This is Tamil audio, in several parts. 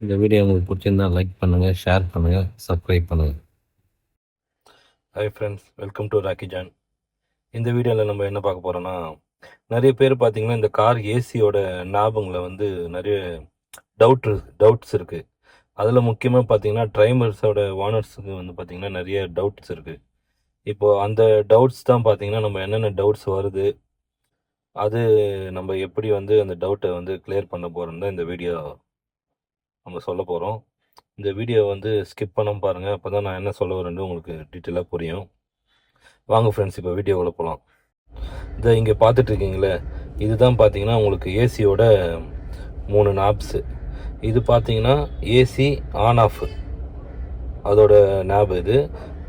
இந்த வீடியோ உங்களுக்கு பிடிச்சிருந்தா லைக் பண்ணுங்கள், ஷேர் பண்ணுங்கள், சப்ஸ்கிரைப் பண்ணுங்கள். Hi friends, welcome to Rocky John. இந்த வீடியோவில் நம்ம என்ன பார்க்க போகிறோன்னா, நிறைய பேர் பார்த்தீங்கன்னா இந்த கார் ஏசியோட ஞாபகங்களில் வந்து நிறைய டவுட்ஸ் இருக்குது. அதில் முக்கியமாக பார்த்தீங்கன்னா ட்ரைமர்ஸோட ஓனர்ஸுக்கு வந்து பார்த்திங்கன்னா நிறைய டவுட்ஸ் இருக்குது. இப்போது அந்த டவுட்ஸ் தான் பார்த்திங்கன்னா நம்ம என்னென்ன டவுட்ஸ் வருது, அது நம்ம எப்படி வந்து அந்த டவுட்டை வந்து கிளியர் பண்ண போகிறோம் தான் இந்த வீடியோ நம்ம சொல்ல போகிறோம். இந்த வீடியோ வந்து ஸ்கிப் பண்ணாமல் பாருங்கள், அப்போ தான் நான் என்ன சொல்ல வரேன்னு உங்களுக்கு டீட்டெயிலாக புரியும். வாங்க ஃப்ரெண்ட்ஸ், இப்போ வீடியோவில் போகலாம். இதை இங்கே பார்த்துட்ருக்கீங்களே, இதுதான் பார்த்தீங்கன்னா உங்களுக்கு ஏசியோட 3 நாப்ஸு. இது பார்த்தீங்கன்னா ஏசி ஆன் ஆஃப் அதோட நாப் இது.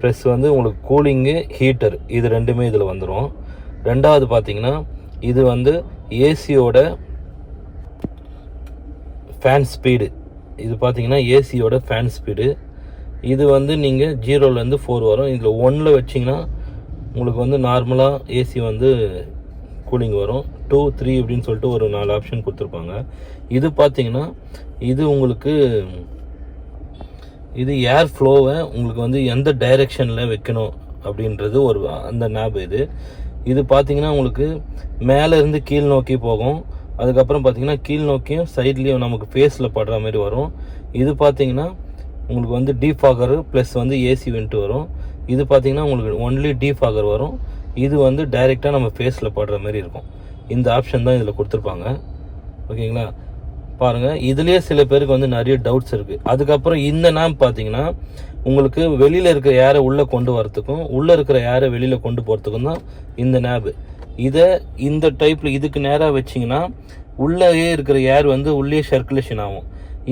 ப்ளஸ் வந்து உங்களுக்கு கூலிங்கு, ஹீட்டர் இது ரெண்டுமே இதில் வந்துடும். ரெண்டாவது பார்த்தீங்கன்னா இது வந்து ஏசியோட ஃபேன் ஸ்பீடு. இது பார்த்தீங்கன்னா ஏசியோட ஃபேன் ஸ்பீடு. இது வந்து நீங்கள் 0லேருந்து 4 வரும். இதில் 1 வச்சிங்கன்னா உங்களுக்கு வந்து நார்மலாக ஏசி வந்து கூலிங் வரும். 2, 3 அப்படின்னு சொல்லிட்டு ஒரு 4 ஆப்ஷன் கொடுத்துருப்பாங்க. இது பார்த்தீங்கன்னா இது உங்களுக்கு இது ஏர் ஃப்ளோவை உங்களுக்கு வந்து எந்த டைரெக்ஷனில் வைக்கணும் அப்படின்றது ஒரு அந்த நாப் இது. இது பார்த்தீங்கன்னா உங்களுக்கு மேலே இருந்து கீழ் நோக்கி போகும். அதுக்கப்புறம் பார்த்தீங்கன்னா கீழ் நோக்கியும் சைட்லேயும் நமக்கு ஃபேஸில் படுற மாதிரி வரும். இது பார்த்தீங்கன்னா உங்களுக்கு வந்து டீஃபாகரு ப்ளஸ் வந்து ஏசி வென்ட்டு வரும். இது பார்த்தீங்கன்னா உங்களுக்கு ஒன்லி டீஃபாகர் வரும். இது வந்து டைரெக்டாக நம்ம ஃபேஸில் படுற மாதிரி இருக்கும். இந்த ஆப்ஷன் தான் இதில் கொடுத்துருப்பாங்க. ஓகேங்களா, பாருங்கள். இதுலேயே சில பேருக்கு வந்து நிறைய டவுட்ஸ் இருக்குது. அதுக்கப்புறம் இந்த நாப் பார்த்தீங்கன்னா உங்களுக்கு வெளியில் இருக்கிற ஏரை உள்ளே கொண்டு வரத்துக்கும் உள்ளே இருக்கிற ஏரை வெளியில் கொண்டு போகிறதுக்கும் தான் இந்த நாபு. இதை இந்த டைப்பில் இதுக்கு நேராக வச்சிங்கன்னா உள்ளே இருக்கிற ஏர் வந்து உள்ளே சர்க்குலேஷன் ஆகும்.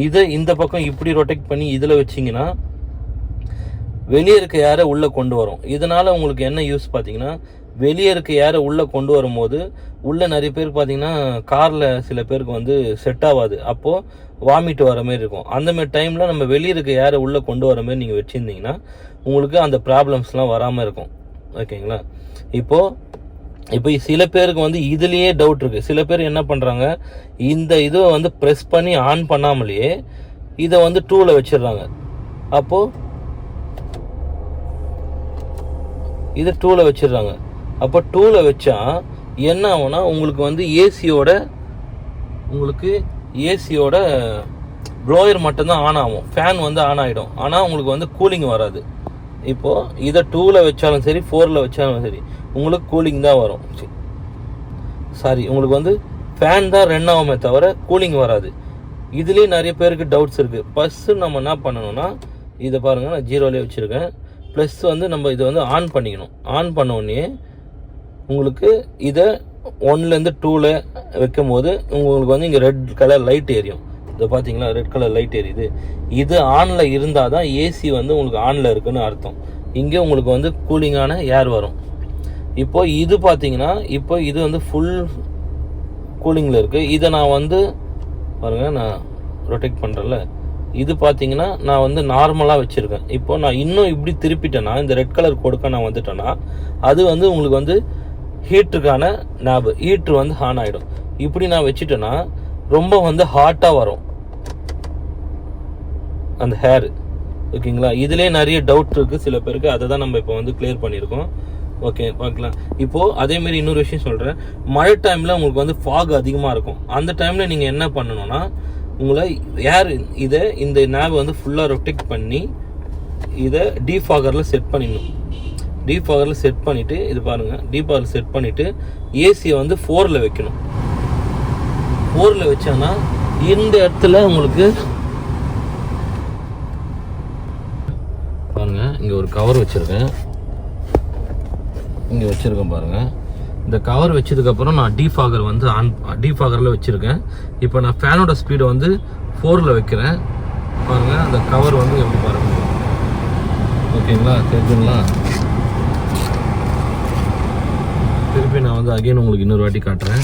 இதை இந்த பக்கம் இப்படி ரொட்டேட் பண்ணி இதில் வச்சிங்கன்னா வெளியே இருக்க ஏரை உள்ளே கொண்டு வரும். இதனால் உங்களுக்கு என்ன யூஸ் பார்த்தீங்கன்னா, வெளியே இருக்க ஏரை உள்ளே கொண்டு வரும்போது உள்ளே நிறைய பேருக்கு பார்த்தீங்கன்னா காரில் சில பேருக்கு வந்து செட் ஆகாது. அப்போது வாமிட் வர மாதிரி இருக்கும். அந்தமாதிரி டைமில் நம்ம வெளியே இருக்க ஏரை உள்ளே கொண்டு வர மாதிரி நீங்கள் வச்சுருந்தீங்கன்னா உங்களுக்கு அந்த ப்ராப்ளம்ஸ்லாம் வராமல் இருக்கும். ஓகேங்களா, இப்போ சில பேருக்கு வந்து இதுலேயே டவுட் இருக்குது. சில பேர் என்ன பண்ணுறாங்க, இந்த இதை வந்து ப்ரெஸ் பண்ணி ஆன் பண்ணாமலேயே இதை வந்து 2ல் வச்சிடுறாங்க. அப்போது இதை 2ல் வச்சிடுறாங்க. அப்போ 2ல் வச்சா என்ன ஆகும்னா உங்களுக்கு வந்து ஏசியோட ப்ளோயர் மட்டும்தான் ஆன் ஆகும். ஃபேன் வந்து ஆன் ஆகிடும். ஆனால் உங்களுக்கு வந்து கூலிங் வராது. இப்போது இதை 2ல் வச்சாலும் சரி 4ல் வச்சாலும் சரி உங்களுக்கு கூலிங் தான் வரும். உங்களுக்கு வந்து ஃபேன் தான் ரன் ஆகுமே தவிர கூலிங் வராது. இதுலேயே நிறைய பேருக்கு டவுட்ஸ் இருக்குது. ஃபஸ்ட்டு நம்ம என்ன பண்ணணும்னா இதை பாருங்கள், நான் 0லேயே வச்சுருக்கேன். ப்ளஸ் வந்து நம்ம இதை வந்து ஆன் பண்ணிக்கணும். ஆன் பண்ணோடனே உங்களுக்கு இதை 1லேருந்து 2ல் வைக்கும் போது உங்களுக்கு வந்து இங்கே ரெட் கலர் லைட் எரியும். இதை பார்த்தீங்களா, ரெட் கலர் லைட் எரியுது. இது ஆனில் இருந்தால் தான் ஏசி வந்து உங்களுக்கு ஆனில் இருக்குன்னு அர்த்தம். இங்கே உங்களுக்கு வந்து கூலிங்கான ஏர் வரும். இப்போது இது பார்த்தீங்கன்னா இப்போ இது வந்து ஃபுல் கூலிங்கில் இருக்குது. இதை நான் வந்து பாருங்கள், நான் ரொட்டேட் பண்ணுறேன்ல, இது பார்த்தீங்கன்னா நான் வந்து நார்மலாக வச்சுருக்கேன். இப்போ நான் இன்னும் இப்படி திருப்பிட்டேன்னா இந்த ரெட் கலர் கொடுக்க நான் வந்துட்டேன்னா அது வந்து உங்களுக்கு வந்து ஹீட்டருக்கான நாபு. ஹீட்ரு வந்து ஆன் ஆகிடும். இப்படி நான் வச்சுட்டேன்னா ரொம்ப வந்து ஹாட்டாக வரும் அந்த ஹேரு. ஓகேங்களா, இதுலேயே நிறைய டவுட் இருக்குது சில பேருக்கு. அதை தான் நம்ம இப்போ வந்து கிளியர் பண்ணியிருக்கோம். ஓகே, பார்க்கலாம். இப்போது அதேமாரி இன்னொரு விஷயம் சொல்கிறேன். மழை டைமில் உங்களுக்கு வந்து ஃபாக் அதிகமாக இருக்கும். அந்த டைமில் நீங்கள் என்ன பண்ணணும்னா உங்களை இந்த நாப் வந்து ஃபுல்லாக ரொட்டேட் பண்ணி இதை டீஃபாகரில் செட் பண்ணிடணும். டீஃபாகரில் செட் பண்ணிவிட்டு இது பாருங்கள், டீஃபாகரில் செட் பண்ணிவிட்டு ஏசியை வந்து 4ல் வைக்கணும். 4ல் வச்சோன்னா இந்த இடத்துல உங்களுக்கு பாருங்கள், இங்கே ஒரு கவர் வச்சுருக்கேன். இங்கே வச்சுருக்கேன் பாருங்கள். இந்த கவர் வச்சதுக்கப்புறம் நான் டீஃபாகர் வந்து டீஃபாகரில் வச்சுருக்கேன். இப்போ நான் ஃபேனோட ஸ்பீடை வந்து 4ல் வைக்கிறேன். பாருங்கள், அந்த கவர் வந்து எப்படி பாருங்கள். ஓகேங்களா, தெரிஞ்சுங்களா? திருப்பி நான் வந்து அகைன் உங்களுக்கு இன்னொரு வாட்டி காட்டுறேன்.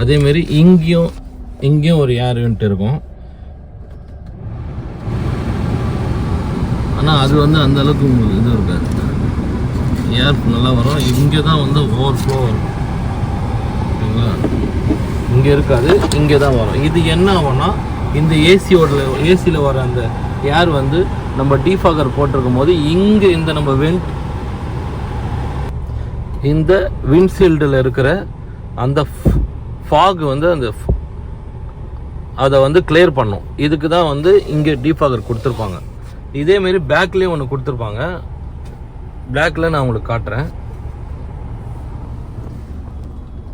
அதேமாரி இங்கேயும் ஒரு ஏர் யூனிட் இருக்கும். ஆனால் அது வந்து அந்த அளவுக்கு உங்களுக்கு இது இருக்காது. ஏர் நல்லா வரும். இங்கே தான் வந்து ஓவர்ஃப்ளோ வரும். ஓகேங்களா, இங்கே இருக்காது, இங்கே தான் வரும். இது என்ன ஆகும்னா இந்த ஏசியில் வர அந்த ஏர் வந்து நம்ம டீஃபாகர் போட்டிருக்கும் போது இங்கே இந்த நம்ம இந்த விண்ட்ஷீல்டில் இருக்கிற அந்த ஃபாக் வந்து அதை வந்து கிளியர் பண்ணும். இதுக்கு தான் வந்து இங்கே டீஃபாகர் கொடுத்துருப்பாங்க. இதேமாரி பேக்லேயும் ஒன்று கொடுத்துருப்பாங்க. பிளாக்ல நான் உங்களுக்கு காட்டுறேன்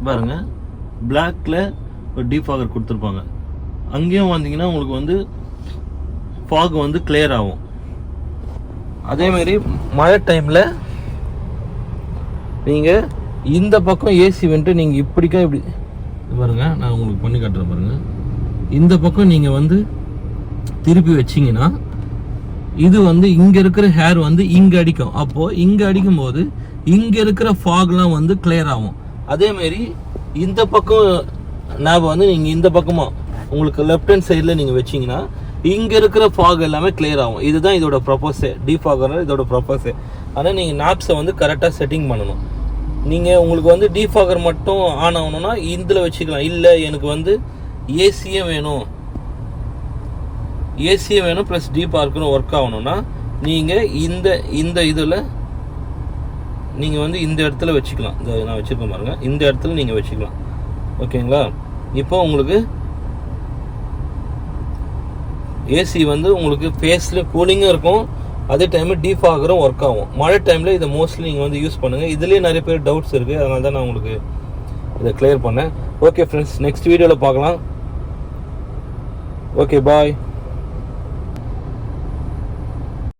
பாருங்க. பிளாக்ல ஒரு டீஃபாகர் கொடுத்துருப்பாங்க. அங்கேயும் வந்தீங்கன்னா உங்களுக்கு வந்து ஃபாக் வந்து கிளியர் ஆகும். அதேமாரி மழை டைமில் நீங்கள் இந்த பக்கம் ஏசி வந்துட்டு நீங்கள் இப்படி பாருங்க, நான் உங்களுக்கு பண்ணி காட்டுறேன் பாருங்க. இந்த பக்கம் நீங்கள் வந்து திருப்பி வச்சிங்கன்னா இது வந்து இங்கே இருக்கிற ஹேர் வந்து இங்கே அடிக்கும். அப்போது இங்கே அடிக்கும் போது இங்கே இருக்கிற ஃபாக்லாம் வந்து கிளியர் ஆகும். அதேமாரி இந்த பக்கம் ஞாபகம் வந்து நீங்கள் இந்த பக்கமாக உங்களுக்கு லெஃப்ட் ஹேண்ட் சைடில் நீங்கள் வச்சிங்கன்னா இங்கே இருக்கிற ஃபாக் எல்லாமே கிளியர் ஆகும். இதுதான் இதோட ப்ரொப்போஸே, டீஃபாகர் இதோட ப்ரொப்போஸே. ஆனால் நீங்கள் நாப்ஸை வந்து கரெக்டாக செட்டிங் பண்ணணும். நீங்கள் உங்களுக்கு வந்து டீஃபாகர் மட்டும் ஆன் ஆகணும்னா இதில் வச்சுக்கலாம். இல்லை எனக்கு வந்து ஏசியே வேணும் ப்ளஸ் டீஃபாகரும் ஒர்க் ஆகணும்னா நீங்கள் இந்த இதில் நீங்கள் வந்து இந்த இடத்துல வச்சுக்கலாம். நான் வச்சுருக்கேன் பாருங்கள், இந்த இடத்துல நீங்கள் வச்சுக்கலாம். ஓகேங்களா? இப்போ உங்களுக்கு ஏசி வந்து உங்களுக்கு ஃபேஸில் கூலிங்கும் இருக்கும், அதே டைமில் டீஃபாகரும் ஒர்க் ஆகும். மழை டைமில் இதை மோஸ்ட்லி நீங்கள் வந்து யூஸ் பண்ணுங்கள். இதுலேயே நிறைய பேர் டவுட்ஸ் இருக்குது, அதனால தான் நான் உங்களுக்கு இதை கிளியர் பண்ணேன். ஓகே ஃப்ரெண்ட்ஸ், நெக்ஸ்ட் வீடியோவில் பார்க்கலாம். ஓகே, பாய்.